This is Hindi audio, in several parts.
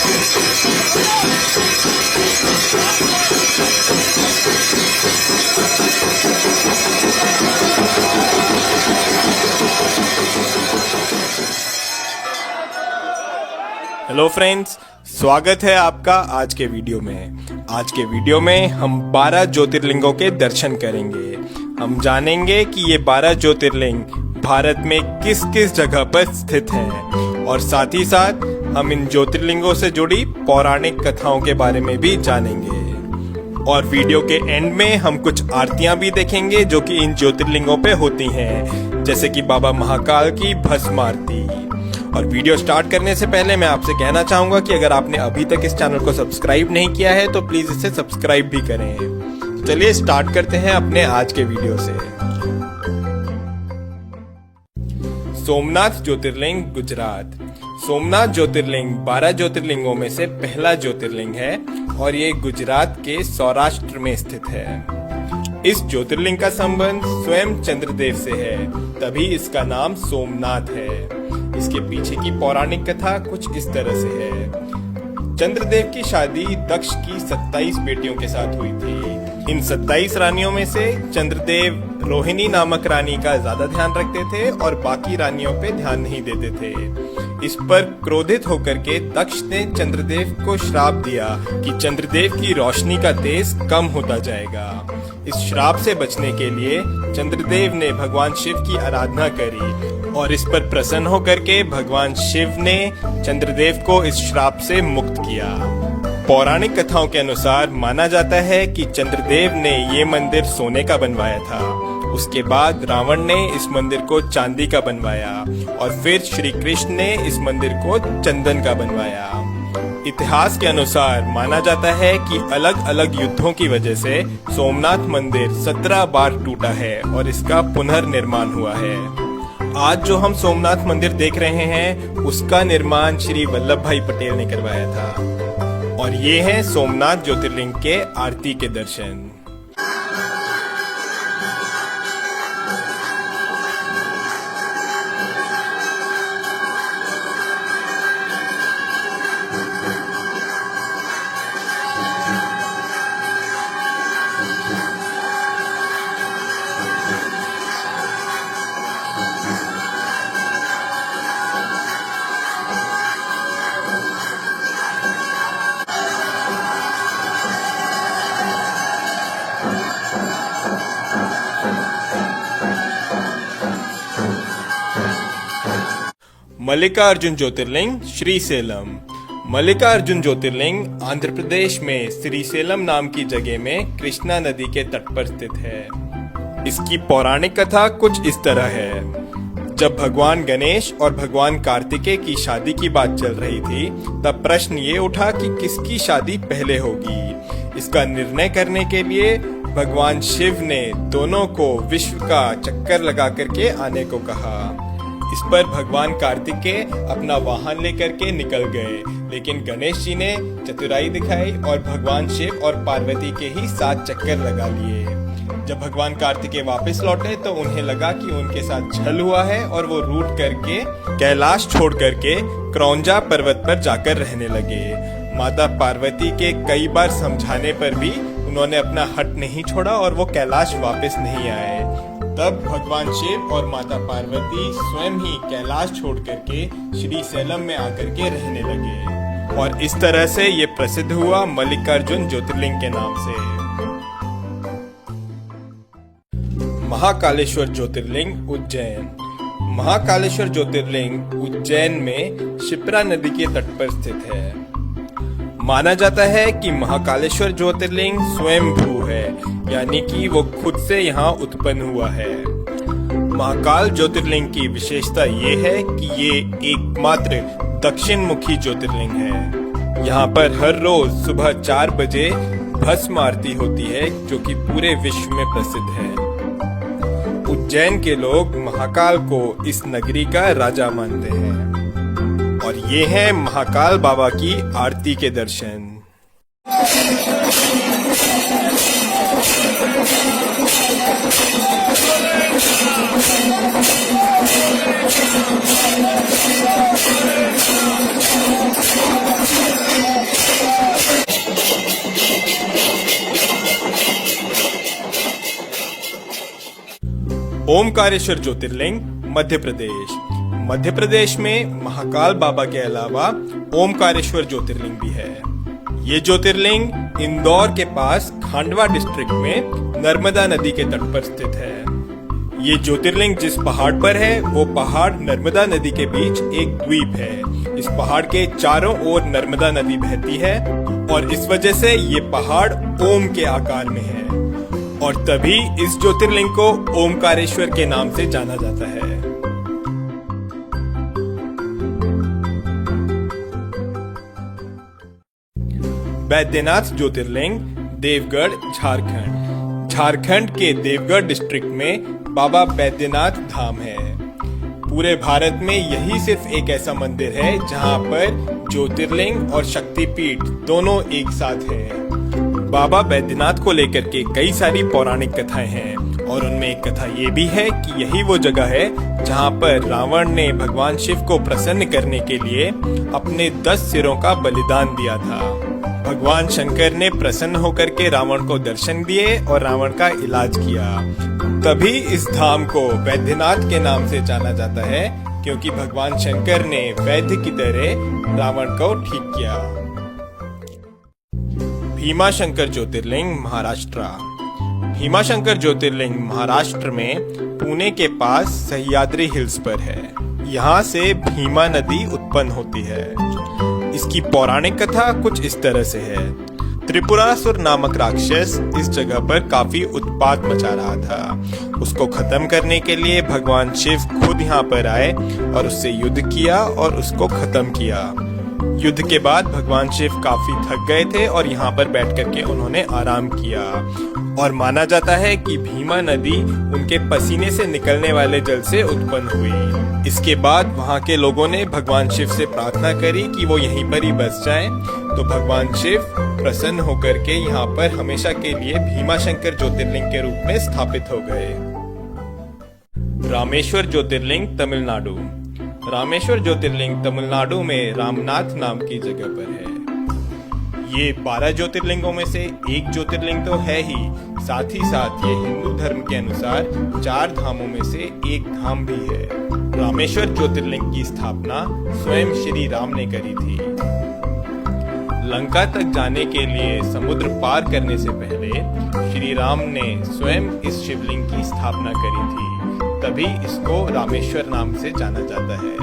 हेलो फ्रेंड्स, स्वागत है आपका आज के वीडियो में। आज के वीडियो में हम 12 ज्योतिर्लिंगों के दर्शन करेंगे। हम जानेंगे कि ये 12 ज्योतिर्लिंग भारत में किस किस जगह पर स्थित हैं और साथ ही साथ हम इन ज्योतिर्लिंगों से जुड़ी पौराणिक कथाओं के बारे में भी जानेंगे। और वीडियो के एंड में हम कुछ आरतियां भी देखेंगे जो कि इन ज्योतिर्लिंगों पे होती हैं, जैसे कि बाबा महाकाल की भस्म आरती। और वीडियो स्टार्ट करने से पहले मैं आपसे कहना चाहूंगा कि अगर आपने अभी तक इस चैनल को सब्सक्राइब नहीं किया है तो प्लीज इसे सब्सक्राइब भी करें। चलिए स्टार्ट करते हैं अपने आज के वीडियो से। सोमनाथ ज्योतिर्लिंग, गुजरात। सोमनाथ ज्योतिर्लिंग 12 ज्योतिर्लिंगों में से पहला ज्योतिर्लिंग है और ये गुजरात के सौराष्ट्र में स्थित है। इस ज्योतिर्लिंग का संबंध स्वयं चंद्रदेव से है, तभी इसका नाम सोमनाथ है। इसके पीछे की पौराणिक कथा कुछ इस तरह से है। चंद्रदेव की शादी दक्ष की 27 बेटियों के साथ हुई थी। इन 27 रानियों में से चंद्रदेव रोहिणी नामक रानी का ज्यादा ध्यान रखते थे और बाकी रानियों पे ध्यान नहीं देते थे। इस पर क्रोधित होकर के दक्ष ने चंद्रदेव को श्राप दिया कि चंद्रदेव की रोशनी का तेज कम होता जाएगा। इस श्राप से बचने के लिए चंद्रदेव ने भगवान शिव की आराधना करी और इस पर प्रसन्न होकर के भगवान शिव ने चंद्रदेव को इस श्राप से मुक्त किया। पौराणिक कथाओं के अनुसार माना जाता है कि चंद्रदेव ने ये मंदिर सोने का बनवाया था। उसके बाद रावण ने इस मंदिर को चांदी का बनवाया और फिर श्री कृष्ण ने इस मंदिर को चंदन का बनवाया। इतिहास के अनुसार माना जाता है कि अलग अलग युद्धों की वजह से सोमनाथ मंदिर 17 बार टूटा है और इसका पुनर्निर्माण हुआ है। आज जो हम सोमनाथ मंदिर देख रहे हैं उसका निर्माण श्री वल्लभ भाई पटेल ने करवाया था। और ये हैं सोमनाथ ज्योतिर्लिंग के आरती के दर्शन। मल्लिकार्जुन ज्योतिर्लिंग, श्रीसेलम। मल्लिकार्जुन ज्योतिर्लिंग आंध्र प्रदेश में श्रीसेलम नाम की जगह में कृष्णा नदी के तट पर स्थित है। इसकी पौराणिक कथा कुछ इस तरह है। जब भगवान गणेश और भगवान कार्तिकेय की शादी की बात चल रही थी तब प्रश्न ये उठा कि किसकी शादी पहले होगी। इसका निर्णय करने के लिए भगवान शिव ने दोनों को विश्व का चक्कर लगा करके आने को कहा। इस पर भगवान कार्तिकेय अपना वाहन लेकर के निकल गए, लेकिन गणेश जी ने चतुराई दिखाई और भगवान शिव और पार्वती के ही 7 चक्कर लगा लिए। जब भगवान कार्तिकेय वापस लौटे तो उन्हें लगा कि उनके साथ छल हुआ है और वो रूठ करके कैलाश छोड़ करके क्रौंजा पर्वत पर जाकर रहने लगे। माता पार्वती के कई बार समझाने पर भी उन्होंने अपना हट नहीं छोड़ा और वो कैलाश वापस नहीं आए। तब भगवान शिव और माता पार्वती स्वयं ही कैलाश छोड़ करके श्रीसेलम में आकर के रहने लगे और इस तरह से ये प्रसिद्ध हुआ मल्लिकार्जुन ज्योतिर्लिंग के नाम से। महाकालेश्वर ज्योतिर्लिंग, उज्जैन। महाकालेश्वर ज्योतिर्लिंग उज्जैन में शिप्रा नदी के तट पर स्थित है। माना जाता है कि महाकालेश्वर ज्योतिर्लिंग स्वयंभू है, यानी कि वो खुद से यहाँ उत्पन्न हुआ है। महाकाल ज्योतिर्लिंग की विशेषता ये है कि ये एकमात्र दक्षिण मुखी ज्योतिर्लिंग है। यहाँ पर हर रोज सुबह 4 बजे भस्म आरती होती है जो कि पूरे विश्व में प्रसिद्ध है। उज्जैन के लोग महाकाल को इस नगरी का राजा मानते हैं। और ये है महाकाल बाबा की आरती के दर्शन। ओमकारेश्वर ज्योतिर्लिंग मध्य प्रदेश। मध्य प्रदेश में महाकाल बाबा के अलावा ओमकारेश्वर ज्योतिर्लिंग भी है। ये ज्योतिर्लिंग इंदौर के पास खांडवा डिस्ट्रिक्ट में नर्मदा नदी के तट पर स्थित है। ये ज्योतिर्लिंग जिस पहाड़ पर है वो पहाड़ नर्मदा नदी के बीच एक द्वीप है। इस पहाड़ के चारों ओर नर्मदा नदी बहती है और इस वजह से ये पहाड़ ओम के आकार में है और तभी इस ज्योतिर्लिंग को ओमकारेश्वर के नाम से जाना जाता है। बैद्यनाथ ज्योतिर्लिंग देवगढ़ झारखंड। झारखंड के देवगढ़ डिस्ट्रिक्ट में बाबा बैद्यनाथ धाम है। पूरे भारत में यही सिर्फ एक ऐसा मंदिर है जहां पर ज्योतिर्लिंग और शक्तिपीठ दोनों एक साथ है। बाबा बैद्यनाथ को लेकर के कई सारी पौराणिक कथाएं हैं और उनमें एक कथा ये भी है कि यही वो जगह है जहां पर रावण ने भगवान शिव को प्रसन्न करने के लिए अपने 10 सिरों का बलिदान दिया था। भगवान शंकर ने प्रसन्न होकर के रावण को दर्शन दिए और रावण का इलाज किया। तभी इस धाम को बैद्यनाथ के नाम से जाना जाता है क्योंकि भगवान शंकर ने वैद्य की तरह रावण को ठीक किया। भीमाशंकर ज्योतिर्लिंग महाराष्ट्र। भीमाशंकर ज्योतिर्लिंग महाराष्ट्र में पुणे के पास सह्याद्री हिल्स पर है। यहाँ से भीमा नदी उत्पन्न होती है। इसकी पौराणिक कथा कुछ इस तरह से है। त्रिपुरासुर नामक राक्षस इस जगह पर काफी उत्पात मचा रहा था। उसको खत्म करने के लिए भगवान शिव खुद यहाँ पर आए और उससे युद्ध किया और उसको खत्म किया। युद्ध के बाद भगवान शिव काफी थक गए थे और यहाँ पर बैठ करके उन्होंने आराम किया और माना जाता है कि भीमा नदी उनके पसीने से निकलने वाले जल से उत्पन्न हुई। इसके बाद वहाँ के लोगों ने भगवान शिव से प्रार्थना करी कि वो यहीं पर ही बस जाएं, तो भगवान शिव प्रसन्न होकर के यहाँ पर हमेशा के लिए भीमाशंकर ज्योतिर्लिंग के रूप में स्थापित हो गए। रामेश्वर ज्योतिर्लिंग तमिलनाडु। रामेश्वर ज्योतिर्लिंग तमिलनाडु में रामनाथ नाम की जगह पर है। ये 12 ज्योतिर्लिंगों में से एक ज्योतिर्लिंग तो है ही, साथ ही साथ ये हिंदू धर्म के अनुसार 4 धामों में से एक धाम भी है। रामेश्वर ज्योतिर्लिंग की स्थापना स्वयं श्री राम ने करी थी। लंका तक जाने के लिए समुद्र पार करने से पहले श्री राम ने स्वयं इस शिवलिंग की स्थापना करी थी, तभी इसको रामेश्वर नाम से जाना जाता है।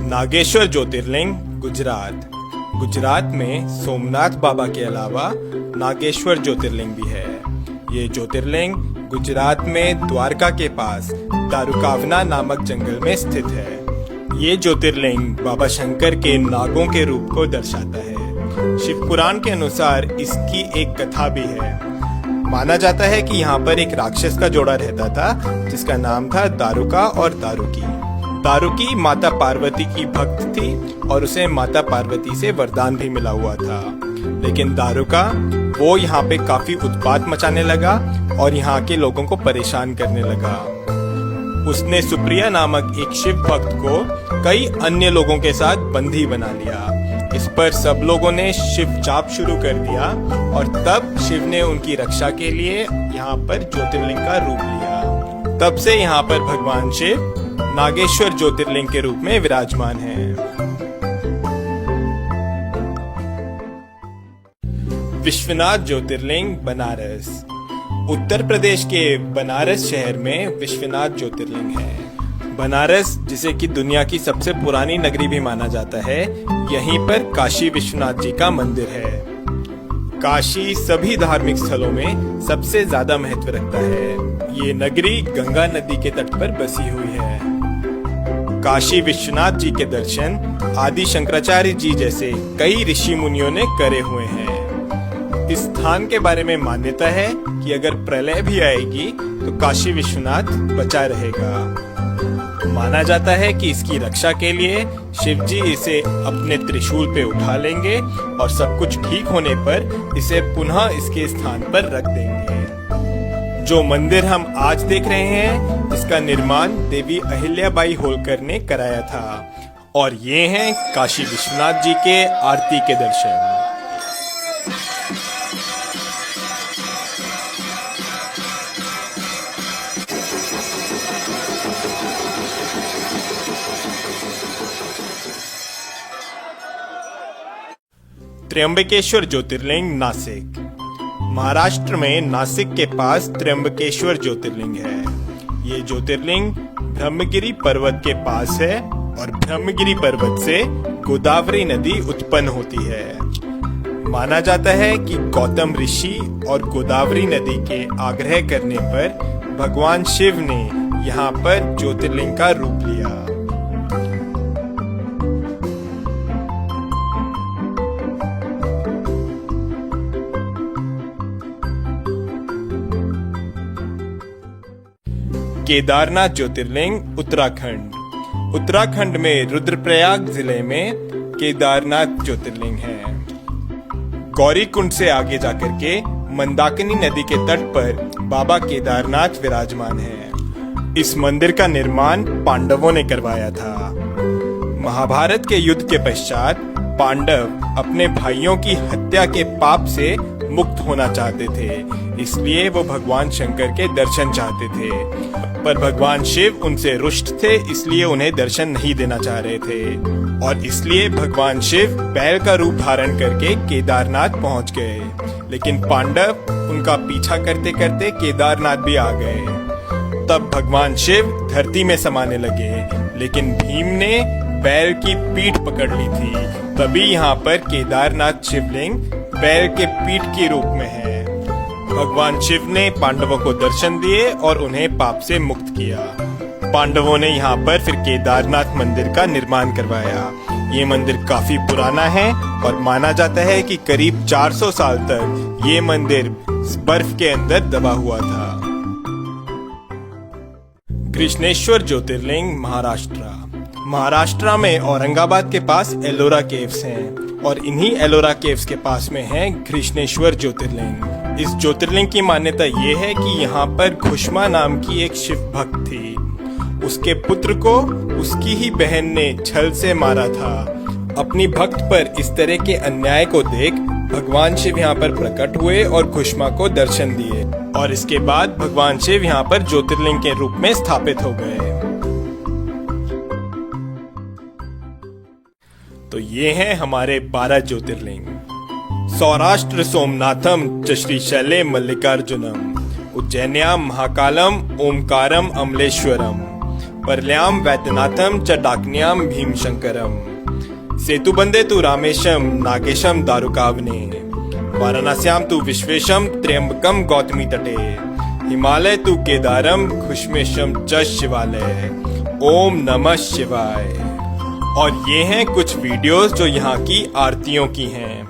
नागेश्वर ज्योतिर्लिंग गुजरात। गुजरात में सोमनाथ बाबा के अलावा नागेश्वर ज्योतिर्लिंग भी है। ये ज्योतिर्लिंग गुजरात में द्वारका के पास दारुकावना नामक जंगल में स्थित है। ये ज्योतिर्लिंग बाबा शंकर के नागों के रूप को दर्शाता है। शिव पुराण के अनुसार इसकी एक कथा भी है। माना जाता है कि यहाँ पर एक राक्षस का जोड़ा रहता था जिसका नाम था दारुका और दारुकी। दारुकी माता पार्वती की भक्त थी और उसे माता पार्वती से वरदान भी मिला हुआ था, लेकिन दारुका वो यहाँ पे काफी उत्पात मचाने लगा और यहाँ के लोगों को परेशान करने लगा। उसने सुप्रिया नामक एक शिव भक्त को कई अन्य लोगों के साथ बंदी बना लिया। इस पर सब लोगों ने शिव जाप शुरू कर दिया और तब शिव ने उनकी रक्षा के लिए यहाँ पर ज्योतिर्लिंग का रूप लिया। तब से यहाँ पर भगवान शिव नागेश्वर ज्योतिर्लिंग के रूप में विराजमान हैं। विश्वनाथ ज्योतिर्लिंग बनारस। उत्तर प्रदेश के बनारस शहर में विश्वनाथ ज्योतिर्लिंग है। बनारस, जिसे कि दुनिया की सबसे पुरानी नगरी भी माना जाता है, यहीं पर काशी विश्वनाथ जी का मंदिर है। काशी सभी धार्मिक स्थलों में सबसे ज्यादा महत्व रखता है। ये नगरी गंगा नदी के तट पर बसी हुई है। काशी विश्वनाथ जी के दर्शन आदि शंकराचार्य जी जैसे कई ऋषि मुनियों ने करे हुए हैं। इस स्थान के बारे में मान्यता है कि अगर प्रलय भी आएगी तो काशी विश्वनाथ बचा रहेगा। माना जाता है कि इसकी रक्षा के लिए शिव जी इसे अपने त्रिशूल पे उठा लेंगे और सब कुछ ठीक होने पर इसे पुनः इसके स्थान पर रख देंगे। जो मंदिर हम आज देख रहे हैं इसका निर्माण देवी अहिल्याबाई होलकर ने कराया था। और ये हैं काशी विश्वनाथ जी के आरती के दर्शन। त्र्यंबकेश्वर ज्योतिर्लिंग नासिक। महाराष्ट्र में नासिक के पास त्र्यंबकेश्वर ज्योतिर्लिंग है। ये ज्योतिर्लिंग ब्रह्मगिरी पर्वत के पास है और ब्रह्मगिरी पर्वत से गोदावरी नदी उत्पन्न होती है। माना जाता है कि गौतम ऋषि और गोदावरी नदी के आग्रह करने पर भगवान शिव ने यहाँ पर ज्योतिर्लिंग का रूप लिया। केदारनाथ ज्योतिर्लिंग उत्तराखंड। उत्तराखंड में रुद्रप्रयाग जिले में केदारनाथ ज्योतिर्लिंग है। गौरीकुंड से आगे जाकर के मंदाकिनी नदी के तट पर बाबा केदारनाथ विराजमान है। इस मंदिर का निर्माण पांडवों ने करवाया था। महाभारत के युद्ध के पश्चात पांडव अपने भाइयों की हत्या के पाप से मुक्त होना चाहते थे, इसलिए वो भगवान शंकर के दर्शन चाहते थे। पर भगवान शिव उनसे रुष्ट थे, इसलिए उन्हें दर्शन नहीं देना चाह रहे थे और इसलिए भगवान शिव बैल का रूप धारण करके केदारनाथ पहुंच गए। लेकिन पांडव उनका पीछा करते करते केदारनाथ भी आ गए। तब भगवान शिव धरती में समाने लगे, लेकिन भीम ने बैल की पीठ पकड़ ली थी। तभी यहाँ पर केदारनाथ शिवलिंग बैल के पीठ के रूप में है। भगवान शिव ने पांडवों को दर्शन दिए और उन्हें पाप से मुक्त किया। पांडवों ने यहाँ पर फिर केदारनाथ मंदिर का निर्माण करवाया। ये मंदिर काफी पुराना है और माना जाता है कि करीब 400 साल तक ये मंदिर बर्फ के अंदर दबा हुआ था। कृष्णेश्वर ज्योतिर्लिंग महाराष्ट्र में औरंगाबाद के पास एलोरा केव्स हैं और इन्हीं एलोरा केव्स के पास में है कृष्णेश्वर ज्योतिर्लिंग। इस ज्योतिर्लिंग की मान्यता ये है कि यहाँ पर घुष्मा नाम की एक शिव भक्त थी। उसके पुत्र को उसकी ही बहन ने छल से मारा था। अपनी भक्त पर इस तरह के अन्याय को देख भगवान शिव यहाँ पर प्रकट हुए और घुष्मा को दर्शन दिए और इसके बाद भगवान शिव यहाँ पर ज्योतिर्लिंग के रूप में स्थापित हो गए। तो ये हैं हमारे 12 ज्योतिर्लिंग। सौराष्ट्र सोमनाथम च श्रीशैले मल्लिकार्जुनम, उज्जैन्याम महाकालम ओमकारम अमलेश्वरम, परल्याम वैद्यनाथम च डाकन्याम भीमशंकरम, सेतुबंदे तु रामेशम नागेशम दारुकावने, वाराणस्याम तु विश्वेशम त्र्यंबकम गौतमी तटे, हिमालय तु केदारम घुष्मेशम च शिवालय। ओम नमः शिवाय। और ये हैं कुछ वीडियोस जो यहाँ की आरतियों की हैं।